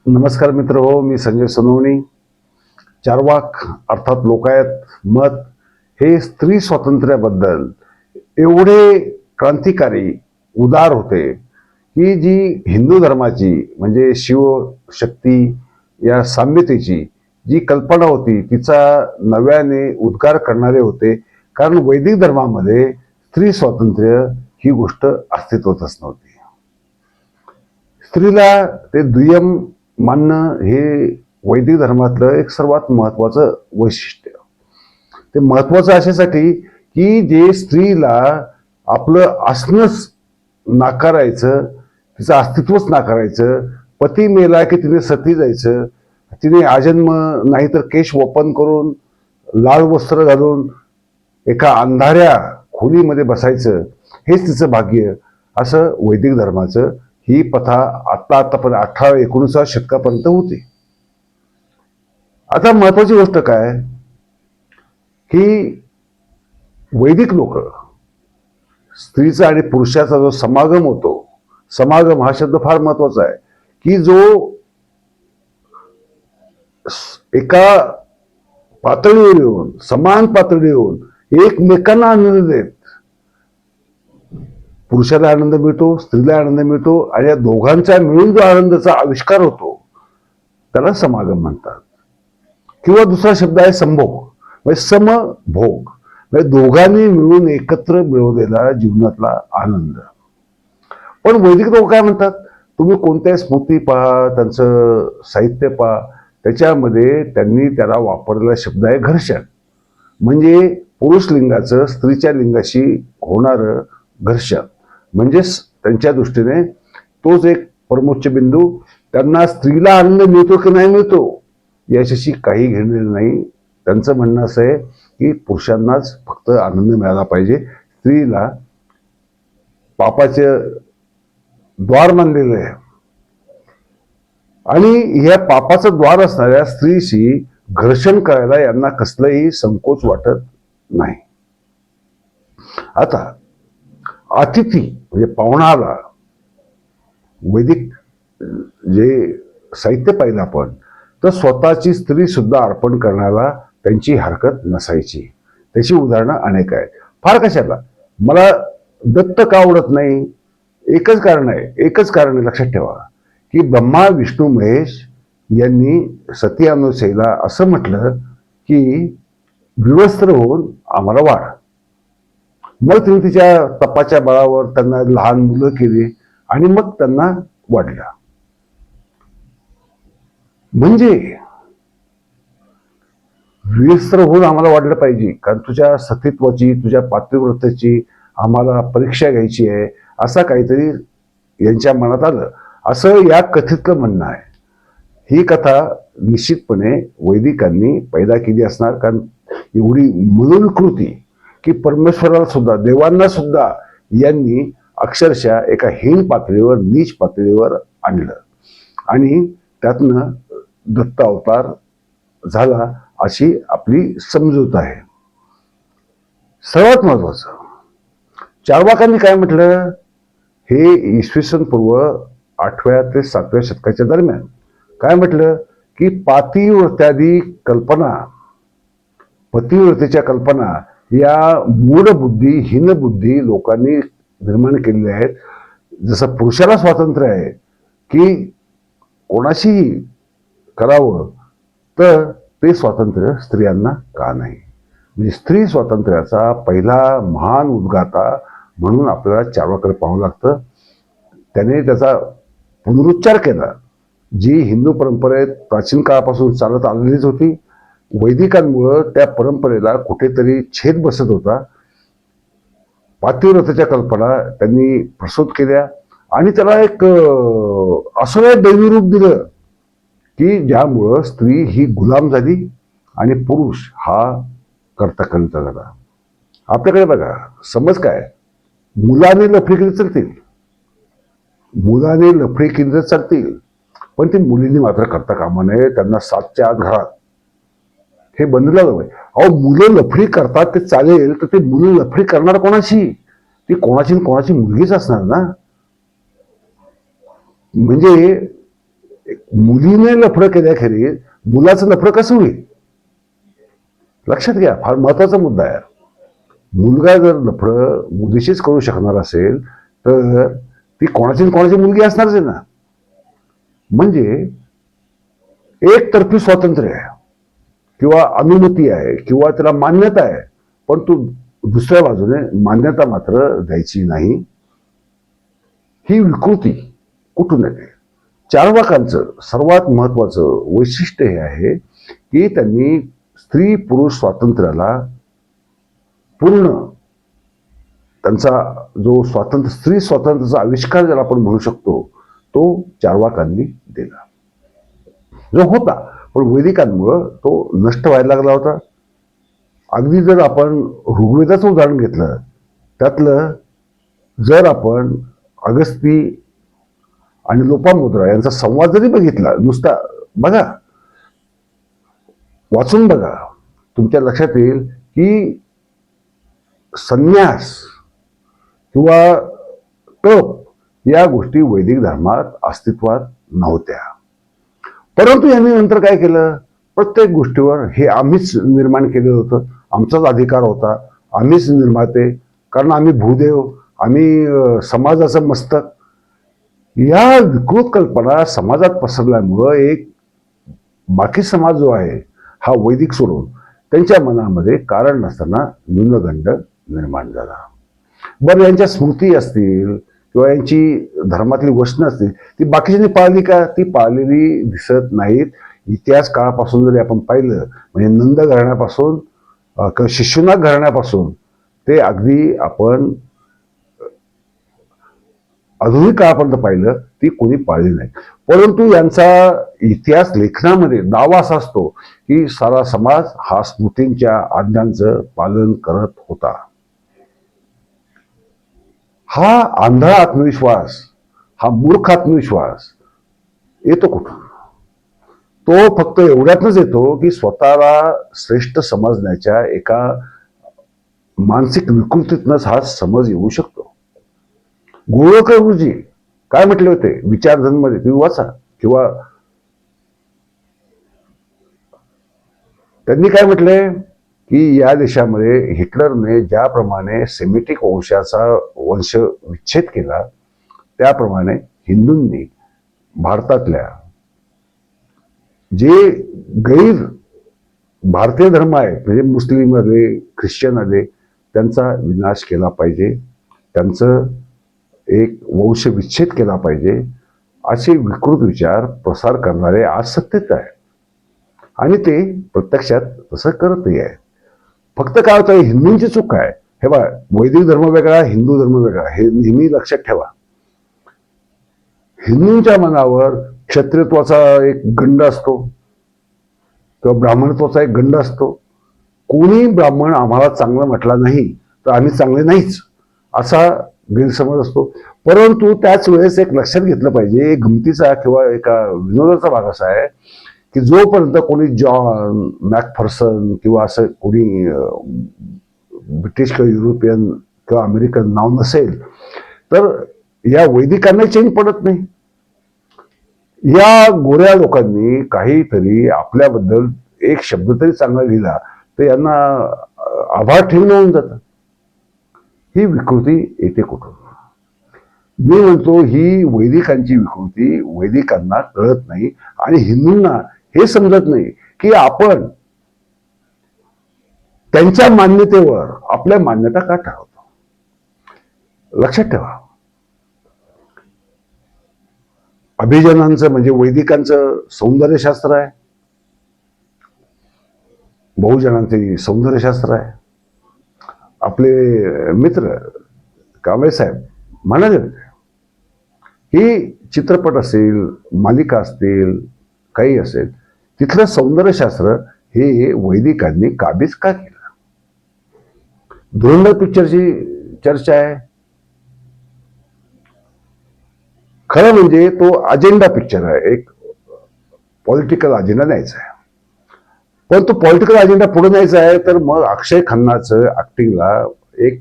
नमस्कार मित्र हो, मी संजय सोनवणी. चार्वाक अर्थात लोकायत मत हे स्त्री स्वातंत्र्याबद्दल एवढे क्रांतिकारी उदार होते की जी हिंदू धर्माची म्हणजे शिवशक्ती या साम्यतेची जी कल्पना होती तिचा नव्याने उद्गार करणारे होते. कारण वैदिक धर्मामध्ये स्त्री स्वातंत्र्य ही गोष्ट अस्तित्वातच नव्हती. स्त्रीला ते दुय्यम मानणं हे वैदिक धर्मातलं एक सर्वात महत्वाचं वैशिष्ट्य. ते महत्वाचं अशासाठी की जे स्त्रीला आपलं असणंच नाकारायचं, तिचं अस्तित्वच नाकारायचं, पती मेला की तिने सती जायचं, तिने आजन्म नाहीतर केश वपन करून लाल वस्त्र घालून एका अंधाऱ्या खोलीमध्ये बसायचं हेच तिचं भाग्य, असं वैदिक धर्माचं ही प्रथा आतापर्यंत 18-19 शतकापर्यंत होती. आता महत्वाची गोष्ट काय की वैदिक लोक स्त्रीचा आणि पुरुषाचा जो समागम होतो, समागम हा शब्द फार महत्वाचा आहे की जो एका पातळीवर येऊन समान पातळीवर येऊन एकमेकांना आनंद देत, पुरुषाला आनंद मिळतो, स्त्रीला आनंद मिळतो आणि या दोघांचा मिळून जो आनंदाचा आविष्कार होतो त्याला समागम म्हणतात. किंवा दुसरा शब्द आहे संभोग, म्हणजे समभोग, म्हणजे दोघांनी मिळून एकत्र मिळवलेला जीवनातला आनंद. पण वैदिक लोक काय म्हणतात, तुम्ही कोणत्याही स्मृती पहा, त्यांचं साहित्य पहा, त्याच्यामध्ये त्यांनी त्याला वापरलेला शब्द आहे घर्षण. म्हणजे पुरुष लिंगाचं स्त्रीच्या लिंगाशी होणारं घर्षण. म्हणजेच त्यांच्या दृष्टीने तोच एक परमोच्च बिंदू. त्यांना स्त्रीला आनंद मिळतो की नाही मिळतो याच्याशी काही घेणं नाही. त्यांचं म्हणणं असं आहे की पुरुषांनाच फक्त आनंद मिळाला पाहिजे, स्त्रीला पापाचे द्वार मानलेलं आहे. आणि या पापाचं द्वार असणाऱ्या स्त्रीशी घर्षण करायला यांना कसलंही संकोच वाटत नाही. आता अतिथी म्हणजे पाहुणाला वैदिक जे साहित्य पाहिलं आपण, तर स्वतःची स्त्री सुद्धा अर्पण करण्याला त्यांची हरकत नसायची. त्याची उदाहरणं अनेक आहेत. फार कशाला, मला दत्त का आवडत नाही, एकच कारण आहे लक्षात ठेवा की ब्रह्मा विष्णू महेश यांनी सती अनुसेला असं म्हटलं की विवस्त्र होऊन आम्हाला वाढ. मग तिने तिच्या तपाच्या बळावर त्यांना लहान मुलं केली आणि मग त्यांना वाढलं. म्हणजे विवस्त्र होऊन आम्हाला वाढलं पाहिजे, कारण तुझ्या सतीत्वाची तुझ्या पातिव्रत्याची आम्हाला परीक्षा घ्यायची आहे, असं काहीतरी यांच्या मनात आलं, असं या कथेतलं म्हणणं आहे. ही कथा निश्चितपणे वैदिकांनी पैदा केली असणार, कारण एवढी मनोविकृती की परमेश्वराला सुद्धा, देवांना सुद्धा यांनी अक्षरशः एका हीन पातळीवर, नीच पातळीवर आणलं आणि त्यातनं दत्त अवतार झाला अशी आपली समजूत आहे. सर्वात महत्वाचं, चार्वाकांनी काय म्हटलं, हे इसवी सन पूर्व 8व्या ते 7व्या शतकाच्या दरम्यान काय म्हटलं की पातिव्रत्यादी कल्पना, पतिव्रतेच्या कल्पना या मूढबुद्धी, हीनबुद्धी लोकांनी निर्माण केलेल्या आहेत. जसं पुरुषाला स्वातंत्र्य आहे की कोणाशीही करावं, तर ते स्वातंत्र्य स्त्रियांना का नाही. म्हणजे स्त्री स्वातंत्र्याचा पहिला महान उद्गाता म्हणून आपल्याला चार्वाकाकडे पाहावं लागतं. त्याने त्याचा पुनरुच्चार केला, जी हिंदू परंपरेत प्राचीन काळापासून चालत आलेलीच होती. वैदिकांमुळं त्या परंपरेला कुठेतरी छेद बसत होता. पातिव्रतेच्या कल्पना त्यांनी प्रस्तुत केल्या आणि त्याला एक असं दैवी रूप दिलं की ज्यामुळं स्त्री ही गुलाम झाली आणि पुरुष हा कर्ता झाला. आपल्याकडे बघा, समज काय, मुलाने लफडी केली चालतील, मुलाने लफडी केली तर चालतील, पण ती मुलींनी मात्र करता कामा नये. त्यांना 7च्या आत घरात हे बंधलं जावं. अहो, मुलं लफडी करतात ते चालेल, तर ते मुलं लफडी करणार कोणाची, ती कोणाची मुलगीच असणार ना. म्हणजे मुलीने लफडं केल्याखेरीज मुलाचं लफडं कसं होईल? लक्षात घ्या, फार महत्वाचा मुद्दा आहे. मुलगा जर लफडं मुलीशीच करू शकणार असेल तर ती कोणाची कोणाची मुलगी असणारच आहे ना. म्हणजे एकतर्फी स्वातंत्र्य आहे किंवा अनुमती आहे किंवा त्याला मान्यता आहे, पण तू दुसऱ्या बाजूने मान्यता मात्र द्यायची नाही. ही विकृती कुठून येते? चार्वाकांचं सर्वात महत्वाचं वैशिष्ट्य हे आहे की त्यांनी स्त्री पुरुष स्वातंत्र्याला पूर्ण त्यांचा जो स्वातंत्र्य, स्त्री स्वातंत्र्याचा आविष्कार ज्याला आपण म्हणू शकतो, तो चार्वाकांनी दिला, जो होता, पण वैदिकांमुळं तो नष्ट व्हायला लागला होता. अगदी जर आपण ऋग्वेदाचं उदाहरण घेतलं, त्यातलं जर आपण अगस्ती आणि लोपामुद्रा यांचा संवाद जरी बघितला, नुसता बघा, वाचून बघा, तुमच्या लक्षात येईल की संन्यास किंवा तप या गोष्टी वैदिक धर्मात अस्तित्वात नव्हत्या. परंतु यांनी नंतर काय केलं? प्रत्येक गोष्टीवर हे आम्हीच निर्माण केलं होतं, आमचाच अधिकार होता, आम्हीच निर्माते, कारण आम्ही भूदेव, आम्ही समाजाचं मस्तक. या विकृत कल्पना समाजात पसरल्यामुळं एक बाकी समाज जो आहे हा वैदिक सोडून त्यांच्या मनामध्ये कारण नसताना न्यूनगंड निर्माण झाला. बरं, यांच्या स्मृती असतील किंवा यांची धर्मातली वचनं असतील, ती बाकीच्यांनी पाळली का? ती पाळलेली दिसत नाहीत. इतिहास काळापासून जरी आपण पाहिलं, म्हणजे नंद घराण्यापासून किंवा शिशुनाथ घराण्यापासून ते अगदी आपण आधुनिक काळापर्यंत पाहिलं, ती कोणी पाळली नाही. परंतु यांचा इतिहास लेखनामध्ये दावा असा असतो की सारा समाज हा स्मृतींच्या आज्ञांचं पालन करत होता. हा आंधळा आत्मविश्वास, हा मूर्ख आत्मविश्वास येतो कुठून? तो फक्त एवढ्यातच येतो की स्वतःला श्रेष्ठ समजण्याच्या एका मानसिक विकृतीतनच हा समज येऊ शकतो. गोळवळकर गुरुजी काय म्हटले होते विचारधनमध्ये, तुम्ही वाचा, किंवा त्यांनी काय म्हटले की या देशामध्ये हिटलरने ज्याप्रमाणे सेमिटिक वंश विच्छेद केला, त्याप्रमाणे हिंदूंनी भारतातल्या जे गैर भारतीय धर्म आहे, म्हणजे मुस्लिम आले, ख्रिश्चन आले, त्यांचा विनाश केला पाहिजे, त्यांचं एक वंश विच्छेद केला पाहिजे, असे विकृत विचार प्रसार करणारे आज सत्तेत आहे. आणि ते प्रत्यक्षात तसं करतही आहे. फक्त काय होतं, हिंदूंची चूक आहे. हे बघा, वैदिक धर्म वेगळा, हिंदू धर्म वेगळा, हे नेहमी लक्षात ठेवा. हिंदूंच्या मनावर क्षत्रियत्वाचा एक गंड असतो किंवा ब्राह्मणत्वाचा एक गंड असतो. कोणी ब्राह्मण आम्हाला चांगलं म्हटला नाही तर आम्ही चांगले नाहीच, असा गैरसमज असतो. परंतु त्याच वेळेस एक लक्षात घेतलं पाहिजे, एक गमतीचा किंवा एका विनोदाचा भाग असा आहे की जोपर्यंत कोणी जॉन मॅकफर्सन किंवा असं कोणी ब्रिटिश किंवा युरोपियन किंवा अमेरिकन नाव नसेल, तर या वैदिकांना चेंज पडत नाही. या गोऱ्या लोकांनी काहीतरी आपल्याबद्दल एक शब्द तरी चांगला लिहिला तर यांना आभार ठेवून होऊन जातं. ही विकृती येते कुठून? मी म्हणतो ही वैदिकांची विकृती वैदिकांना कळत नाही आणि हिंदूंना हे समजत नाही की आपण त्यांच्या मान्यतेवर आपल्या मान्यता का ठरवतो. लक्षात ठेवा, अभिजनांचं म्हणजे वैदिकांचं सौंदर्यशास्त्र आहे, बहुजनांचे सौंदर्यशास्त्र आहे. आपले मित्र कांबळे साहेब म्हणाले होते, ही चित्रपट असेल, मालिका असतील, काही असेल, तिथलं सौंदर्यशास्त्र हे वैदिकांनी काबीज का केलं? धुरंधर पिक्चरची चर्चा आहे. खरं म्हणजे तो अजेंडा पिक्चर आहे, एक पॉलिटिकल अजेंडा न्यायचा आहे. पण तो पॉलिटिकल अजेंडा पुढे न्यायचा आहे तर मग अक्षय खन्नाचं ऍक्टिंगला एक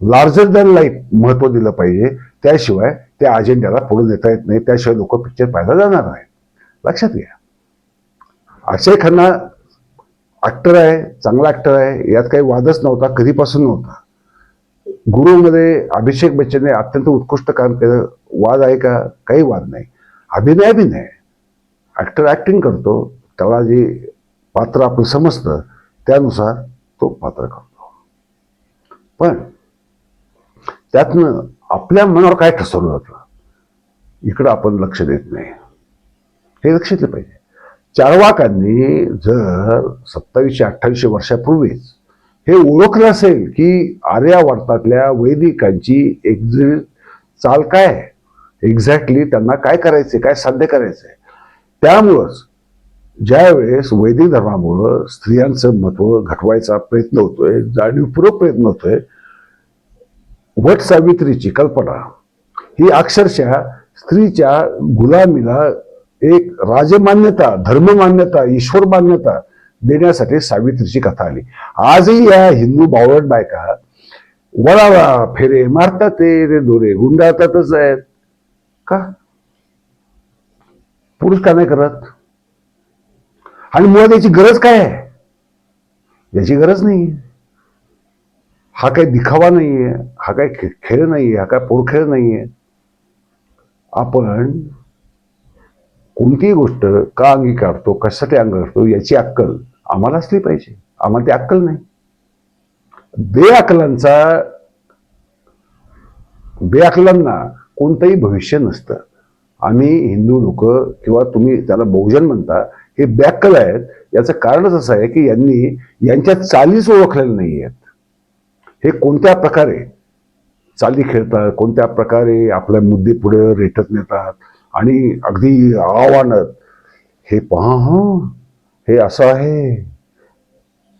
लार्जर दॅन लाईफ महत्व दिलं पाहिजे. त्याशिवाय त्या अजेंड्याला पुढे नेता येत नाही, त्याशिवाय लोक पिक्चर पाहायला जाणार नाही. लक्षात घ्या. अक्षय खन्ना ऍक्टर आहे, चांगला ऍक्टर आहे, यात काही वादच नव्हता, कधीपासून नव्हता. गुरुमध्ये अभिषेक बच्चनने अत्यंत उत्कृष्ट काम केलं, वाद आहे का? काही वाद नाही. अभिनय ऍक्टर ऍक्टिंग करतो, त्याला जे पात्र आपण समजतं त्यानुसार तो पात्र करतो. पण त्यातनं आपल्या मनावर काय ठसवलं जातं इकडं आपण लक्ष देत नाही. हे लक्ष दिलं पाहिजे. चार्वाकांनी जर 2700-2800 वर्षापूर्वीच हे ओळखलं असेल की आर्यावर्तातल्या वैदिकांची एक्झॅक्ट चाल काय, एक्झॅक्टली त्यांना काय करायचे, काय साध्य करायचंय, त्यामुळंच ज्या वेळेस वैदिक धर्मामुळं स्त्रियांचं महत्व घटवायचा प्रयत्न होतोय, जाणीवपूर्वक प्रयत्न होतोय, वट सावित्रीची कल्पना ही अक्षरशः स्त्रीच्या गुलामीला एक राजमान्यता, धर्ममान्यता, ईश्वर मान्यता देण्यासाठी सावित्रीची कथा आली. आजही या हिंदू बावळट बायका वळावा फेरे मारतात, ते दोरे गुंडाळतातच आहेत. का? पुरुष का नाही करत? आणि मुळात याची गरज काय आहे? याची गरज नाही. हा काही दिखावा नाहीये, हा काही खेळ नाहीये, हा काय पोरखेळ नाहीये. आपण कोणतीही गोष्ट का अंगीकारतो, कशासाठी अंगीकारतो याची अक्कल आम्हाला असली पाहिजे. आम्हाला ती अक्कल नाही. बेअक्कलांना कोणतंही भविष्य नसतं. आम्ही हिंदू लोक किंवा तुम्ही त्याला बहुजन म्हणता, हे बेअक्कल आहेत. याचं कारणच असं आहे की यांनी यांच्या चालीच ओळखलेल्या नाही आहेत. हे कोणत्या प्रकारे चाली खेळतात, कोणत्या प्रकारे आपल्या मुद्दे पुढे रेटत नेतात आणि अगदी आव्हानात हे पहा, हे असं आहे,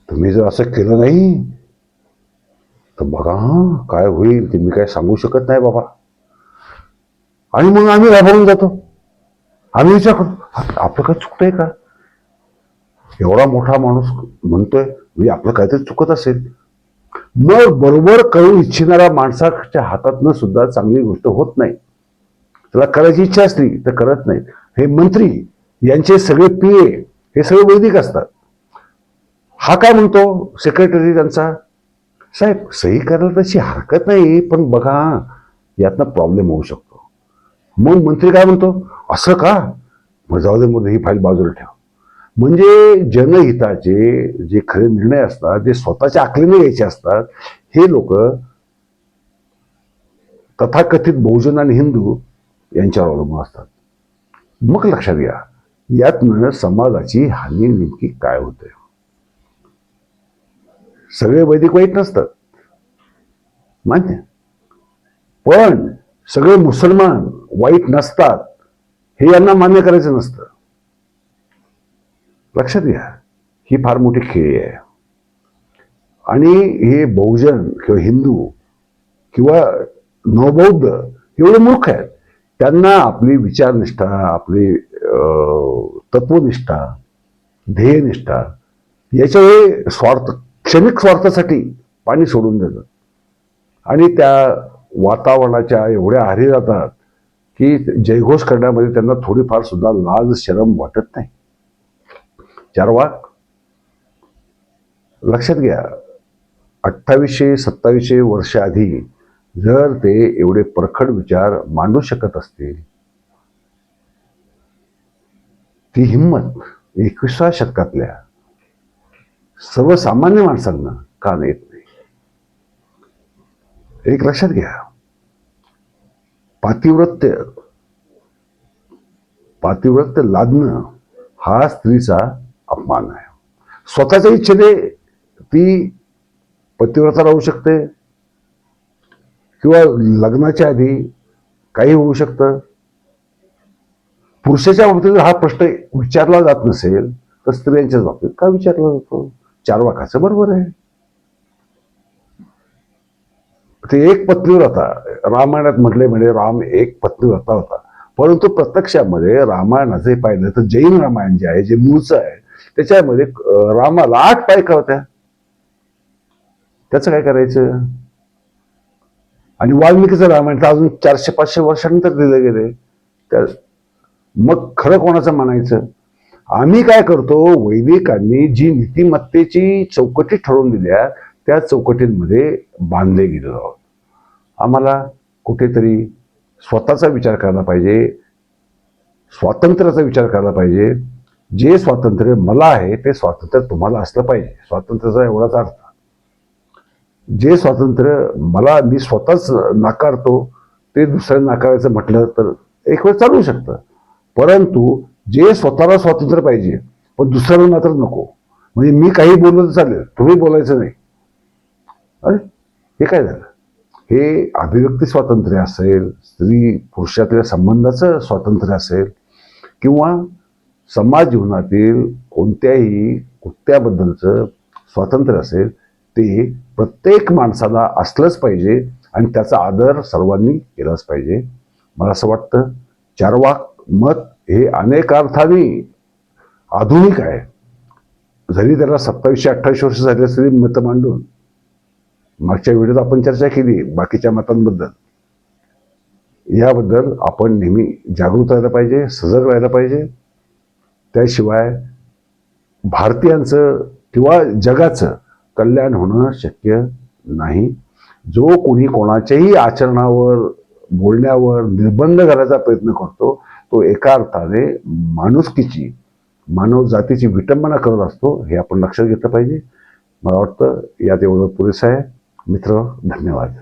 तुम्ही जर असं केलं नाही तर बघा काय होईल, ते मी काय सांगू शकत नाही बाबा. आणि मग आम्ही घाबरून जातो. आम्ही विचार करतो आपलं काय चुकतंय का? एवढा मोठा माणूस म्हणतोय म्हणजे आपलं काहीतरी चुकत असेल. मग बरोबर करू इच्छिणाऱ्या माणसाच्या हातातनं सुद्धा चांगली गोष्ट होत नाही. त्याला करायची इच्छा असली तर करत नाहीत. हे मंत्री यांचे सगळे पीए हे सगळे वैदिक असतात. हा काय म्हणतो सेक्रेटरी त्यांचा, साहेब सही करायला तशी हरकत नाही, पण बघा यातनं प्रॉब्लेम होऊ शकतो. मग मंत्री काय म्हणतो, असं का, मग जाऊ दे, मग ही फाईल बाजूला ठेव. म्हणजे जनहिताचे जे खरे निर्णय असतात, जे स्वतःच्या आकलीने घ्यायचे असतात, हे लोक तथाकथित बहुजन आणि हिंदू यांच्यावर अवलंबून असतात. मग लक्षात घ्या यातनं समाजाची हानी नेमकी काय होते. सगळे वैदिक वाईट नसतात मान्य, पण सगळे मुसलमान वाईट नसतात हे यांना मान्य करायचं नसतं. लक्षात घ्या ही फार मोठी खेळी आहे. आणि हे बहुजन किंवा हिंदू किंवा नवबौद्ध एवढे मूर्ख आहेत. त्यांना आपली विचारनिष्ठा, आपली तत्वनिष्ठा, ध्येयनिष्ठा याच्यावेळी क्षणिक स्वार्थासाठी पाणी सोडून देतात आणि त्या वातावरणाच्या एवढ्या आहारी जातात की जयघोष करण्यामध्ये त्यांना थोडीफार सुद्धा लाज शरम वाटत नाही. चार्वाक लक्षात घ्या 2800-2700 वर्ष आधी जर ते एवढे परखड विचार मांडू शकत असतील, ती हिंमत 21व्या शतकातल्या सर्वसामान्य माणसांना का येत नाही? एक लक्षात घ्या, पातिव्रत्य लादणं हा स्त्रीचा अपमान आहे. स्वतःच्या इच्छेने ती पतिव्रता राहू शकते किंवा लग्नाच्या आधी काही होऊ शकतं. पुरुषाच्या बाबतीत हा प्रश्न विचारला जात नसेल तर स्त्रियांच्या बाबतीत का विचारला जातो? चार्वाकाचं बरोबर आहे. ते एक पत्नीव्रता रामायणात म्हटले, म्हणजे राम एक पत्नीव्रता होता, परंतु प्रत्यक्षामध्ये रामायण जे पाहिलं तर जैन रामायण जे आहे, जे मूळचं आहे, त्याच्यामध्ये रामाला 8 बायका होत्या. त्याचं काय करायचं? आणि वाल्मिकीचं रामायण तर अजून 400-500 वर्षानंतर दिलं गेले. तर मग खरं कोणाचं म्हणायचं? आम्ही काय करतो, वैदिकांनी जी नीतिमत्तेची चौकटी ठरवून दिल्या त्या चौकटींमध्ये बांधले गेलो आहोत. आम्हाला कुठेतरी स्वतःचा विचार करायला पाहिजे, स्वातंत्र्याचा विचार करायला पाहिजे. जे स्वातंत्र्य मला आहे ते स्वातंत्र्य तुम्हाला असलं पाहिजे. स्वातंत्र्याचा एवढाच अर्थ. जे स्वातंत्र्य मी स्वतःच नाकारतो ते दुसऱ्या नाकारायचं म्हटलं तर एक वेळ चालू शकतं. परंतु जे स्वतःला स्वातंत्र्य पाहिजे पण दुसऱ्याला मात्र नको. म्हणजे मी काही बोललं तर चालेल, तुम्ही बोलायचं नाही. अरे हे काय झालं? हे अभिव्यक्ती स्वातंत्र्य असेल, स्त्री पुरुषातल्या संबंधाचं स्वातंत्र्य असेल, किंवा समाज जीवनातील कोणत्याही कृत्याबद्दलचं स्वातंत्र्य असेल, ते प्रत्येक माणसाला असलंच पाहिजे आणि त्याचा आदर सर्वांनी केलाच पाहिजे. मला असं वाटतं चार्वाक मत हे अनेक अर्थाने आधुनिक आहे. जरी त्याला 27-28 वर्ष झाली असली मतं मांडून. मागच्या व्हिडिओत आपण चर्चा केली बाकीच्या मतांबद्दल. याबद्दल आपण नेहमी जागृत राहायला पाहिजे, सजग राहायला पाहिजे. त्याशिवाय भारतीयांचं किंवा जगाचं कल्याण होणं शक्य नाही. जो कोणी कोणाच्याही आचरणावर, बोलण्यावर निर्बंध घालायचा प्रयत्न करतो तो एका अर्थाने माणुसकीची, मानव जातीची विटंबना करत असतो. हे आपण लक्षात घेतलं पाहिजे. मला वाटतं यात एवढं पुरेसं आहे. मित्र, धन्यवाद.